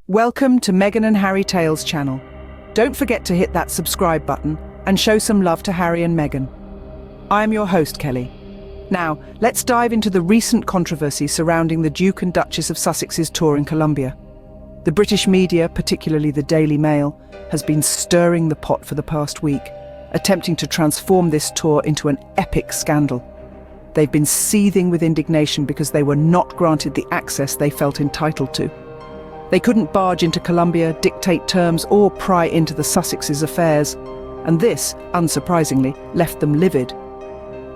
Welcome to Meghan and Harry Tales channel. Don't forget to hit that subscribe button and show some love to Harry and Meghan. I am your host, Kelly. Now, let's dive into the recent controversy surrounding the Duke and Duchess of Sussex's tour in Colombia. The British media, particularly the Daily Mail, has been stirring the pot for the past week, attempting to transform this tour into an epic scandal. They've been seething with indignation because they were not granted the access they felt entitled to. They couldn't barge into Colombia, dictate terms, or pry into the Sussexes' affairs, and this, unsurprisingly, left them livid.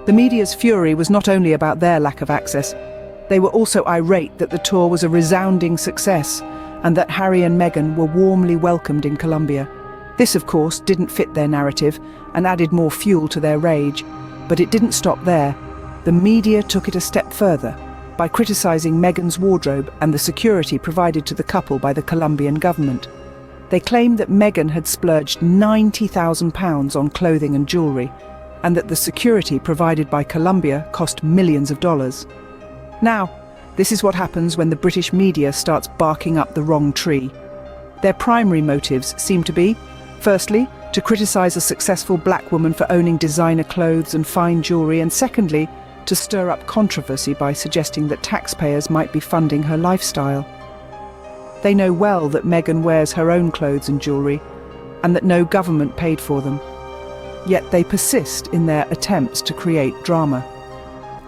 The media's fury was not only about their lack of access, they were also irate that the tour was a resounding success and that Harry and Meghan were warmly welcomed in Colombia. This, of course, didn't fit their narrative and added more fuel to their rage, but it didn't stop there. The media took it a step further by criticising Meghan's wardrobe and the security provided to the couple by the Colombian government. They claimed that Meghan had splurged £90,000 on clothing and jewellery, and that the security provided by Colombia cost millions of dollars. Now, this is what happens when the British media starts barking up the wrong tree. Their primary motives seem to be, firstly, to criticise a successful black woman for owning designer clothes and fine jewellery, and secondly, to stir up controversy by suggesting that taxpayers might be funding her lifestyle. They know well that Meghan wears her own clothes and jewellery, and that no government paid for them. Yet they persist in their attempts to create drama.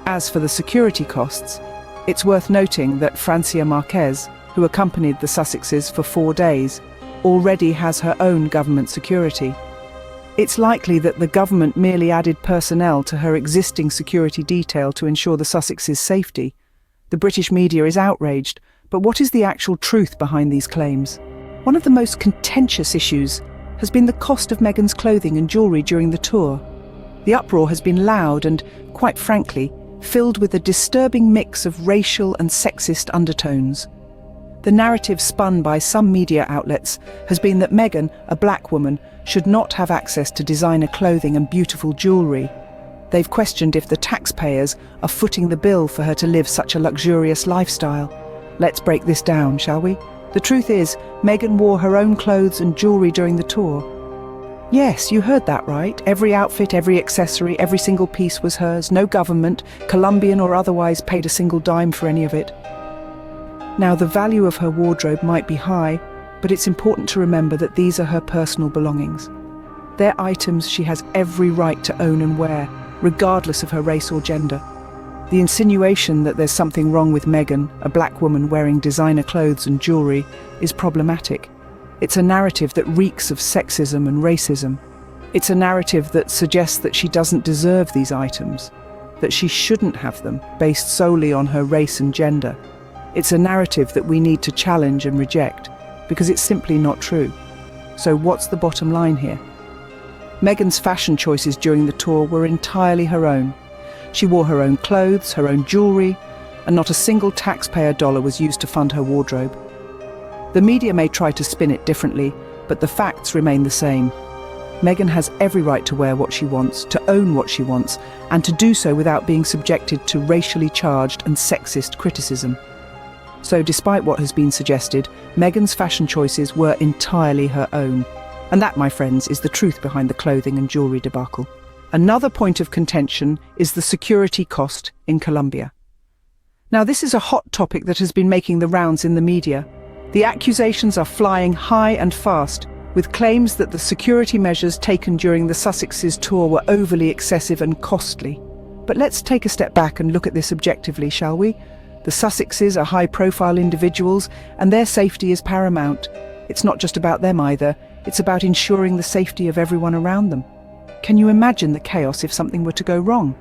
As for the security costs, it's worth noting that Francia Marquez, who accompanied the Sussexes for 4 days, already has her own government security. It's likely that the government merely added personnel to her existing security detail to ensure the Sussexes' safety. The British media is outraged, but what is the actual truth behind these claims? One of the most contentious issues has been the cost of Meghan's clothing and jewellery during the tour. The uproar has been loud and, quite frankly, filled with a disturbing mix of racial and sexist undertones. The narrative spun by some media outlets has been that Meghan, a black woman, should not have access to designer clothing and beautiful jewellery. They've questioned if the taxpayers are footing the bill for her to live such a luxurious lifestyle. Let's break this down, shall we? The truth is, Meghan wore her own clothes and jewellery during the tour. Yes, you heard that right. Every outfit, every accessory, every single piece was hers. No government, Colombian or otherwise, paid a single dime for any of it. Now, the value of her wardrobe might be high, but it's important to remember that these are her personal belongings. They're items she has every right to own and wear, regardless of her race or gender. The insinuation that there's something wrong with Meghan, a black woman wearing designer clothes and jewellery, is problematic. It's a narrative that reeks of sexism and racism. It's a narrative that suggests that she doesn't deserve these items, that she shouldn't have them based solely on her race and gender. It's a narrative that we need to challenge and reject, because it's simply not true. So what's the bottom line here? Meghan's fashion choices during the tour were entirely her own. She wore her own clothes, her own jewellery, and not a single taxpayer dollar was used to fund her wardrobe. The media may try to spin it differently, but the facts remain the same. Meghan has every right to wear what she wants, to own what she wants, and to do so without being subjected to racially charged and sexist criticism. So despite what has been suggested, Meghan's fashion choices were entirely her own. And that, my friends, is the truth behind the clothing and jewellery debacle. Another point of contention is the security cost in Colombia. Now, this is a hot topic that has been making the rounds in the media. The accusations are flying high and fast, with claims that the security measures taken during the Sussexes' tour were overly excessive and costly. But let's take a step back and look at this objectively, shall we? The Sussexes are high-profile individuals, and their safety is paramount. It's not just about them either, it's about ensuring the safety of everyone around them. Can you imagine the chaos if something were to go wrong?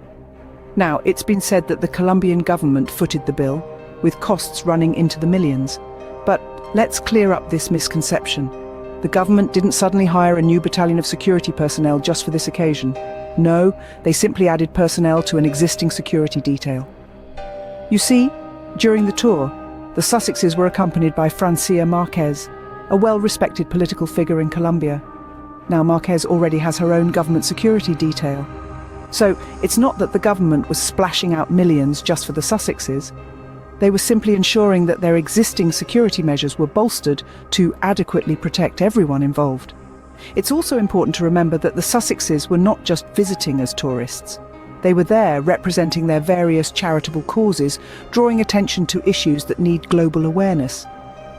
Now, it's been said that the Colombian government footed the bill, with costs running into the millions. But let's clear up this misconception. The government didn't suddenly hire a new battalion of security personnel just for this occasion. No, they simply added personnel to an existing security detail. You see, during the tour, the Sussexes were accompanied by Francia Marquez, a well-respected political figure in Colombia. Now, Marquez already has her own government security detail. So it's not that the government was splashing out millions just for the Sussexes. They were simply ensuring that their existing security measures were bolstered to adequately protect everyone involved. It's also important to remember that the Sussexes were not just visiting as tourists. They were there representing their various charitable causes, drawing attention to issues that need global awareness.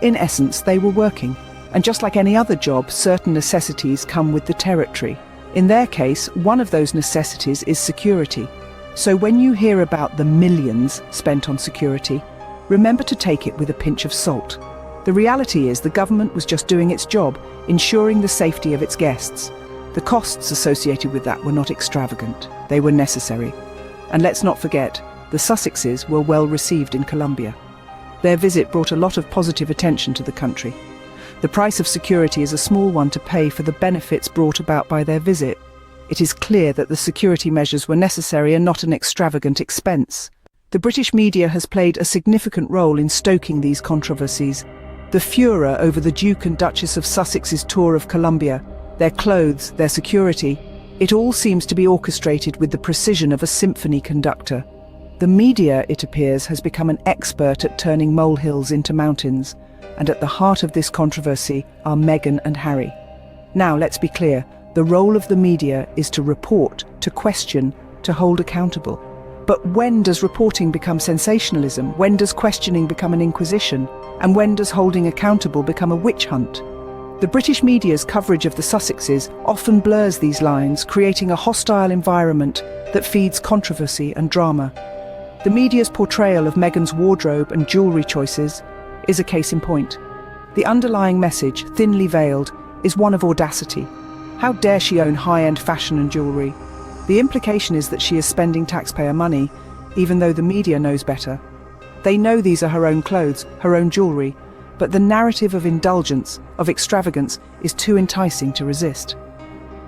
In essence, they were working. And just like any other job, certain necessities come with the territory. In their case, one of those necessities is security. So when you hear about the millions spent on security, remember to take it with a pinch of salt. The reality is the government was just doing its job, ensuring the safety of its guests. The costs associated with that were not extravagant. They were necessary. And let's not forget, the Sussexes were well received in Colombia. Their visit brought a lot of positive attention to the country. The price of security is a small one to pay for the benefits brought about by their visit. It is clear that the security measures were necessary and not an extravagant expense. The British media has played a significant role in stoking these controversies. The furor over the Duke and Duchess of Sussex's tour of Colombia, their clothes, their security, it all seems to be orchestrated with the precision of a symphony conductor. The media, it appears, has become an expert at turning molehills into mountains, and at the heart of this controversy are Meghan and Harry. Now, let's be clear, the role of the media is to report, to question, to hold accountable. But when does reporting become sensationalism? When does questioning become an inquisition? And when does holding accountable become a witch hunt? The British media's coverage of the Sussexes often blurs these lines, creating a hostile environment that feeds controversy and drama. The media's portrayal of Meghan's wardrobe and jewellery choices is a case in point. The underlying message, thinly veiled, is one of audacity. How dare she own high-end fashion and jewellery? The implication is that she is spending taxpayer money, even though the media knows better. They know these are her own clothes, her own jewellery, but the narrative of indulgence, of extravagance, is too enticing to resist.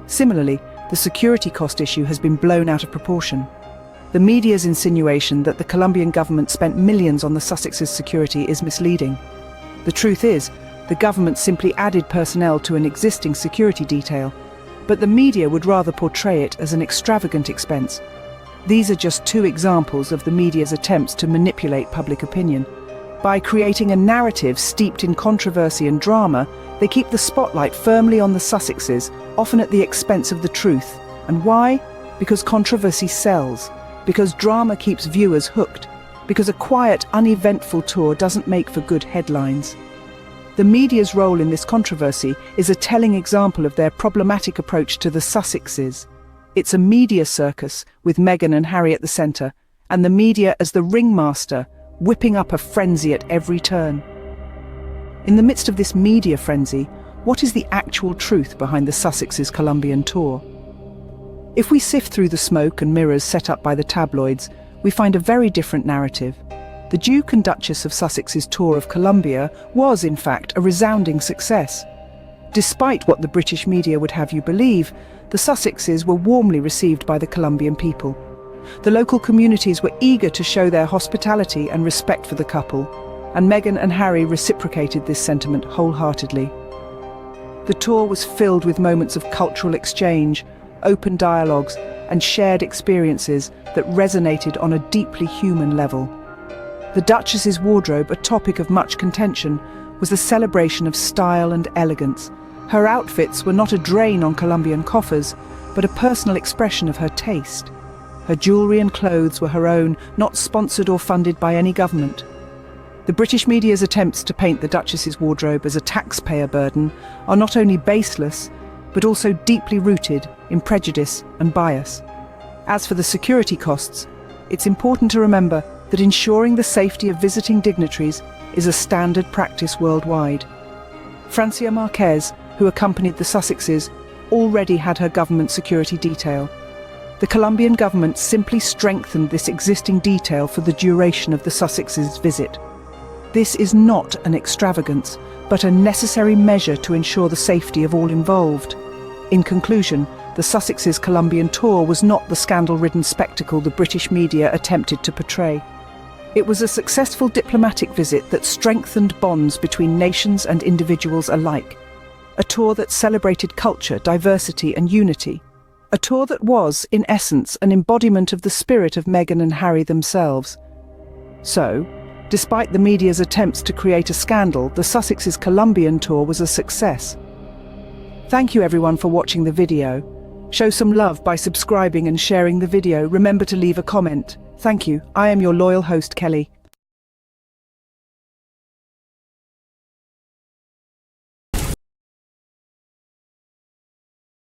Similarly, the security cost issue has been blown out of proportion. The media's insinuation that the Colombian government spent millions on the Sussexes' security is misleading. The truth is, the government simply added personnel to an existing security detail, but the media would rather portray it as an extravagant expense. These are just two examples of the media's attempts to manipulate public opinion. By creating a narrative steeped in controversy and drama, they keep the spotlight firmly on the Sussexes, often at the expense of the truth. And why? Because controversy sells. Because drama keeps viewers hooked. Because a quiet, uneventful tour doesn't make for good headlines. The media's role in this controversy is a telling example of their problematic approach to the Sussexes. It's a media circus, with Meghan and Harry at the centre, and the media as the ringmaster, whipping up a frenzy at every turn. In the midst of this media frenzy, what is the actual truth behind the Sussexes' Colombian tour? If we sift through the smoke and mirrors set up by the tabloids, we find a very different narrative. The Duke and Duchess of Sussex's tour of Colombia was, in fact, a resounding success. Despite what the British media would have you believe, the Sussexes were warmly received by the Colombian people. The local communities were eager to show their hospitality and respect for the couple, and Meghan and Harry reciprocated this sentiment wholeheartedly. The tour was filled with moments of cultural exchange, open dialogues, and shared experiences that resonated on a deeply human level. The Duchess's wardrobe, a topic of much contention, was a celebration of style and elegance. Her outfits were not a drain on Colombian coffers, but a personal expression of her taste. Her jewellery and clothes were her own, not sponsored or funded by any government. The British media's attempts to paint the Duchess's wardrobe as a taxpayer burden are not only baseless, but also deeply rooted in prejudice and bias. As for the security costs, it's important to remember that ensuring the safety of visiting dignitaries is a standard practice worldwide. Francia Marquez, who accompanied the Sussexes, already had her government security detail. The Colombian government simply strengthened this existing detail for the duration of the Sussexes' visit. This is not an extravagance, but a necessary measure to ensure the safety of all involved. In conclusion, the Sussexes' Colombian tour was not the scandal-ridden spectacle the British media attempted to portray. It was a successful diplomatic visit that strengthened bonds between nations and individuals alike. A tour that celebrated culture, diversity and unity. A tour that was, in essence, an embodiment of the spirit of Meghan and Harry themselves. So, Despite the media's attempts to create a scandal, the Sussex's Colombian tour was a success. Thank you everyone for watching the video. Show some love by subscribing and sharing the video. Remember to leave a comment. Thank you. I am your loyal host, Kelly.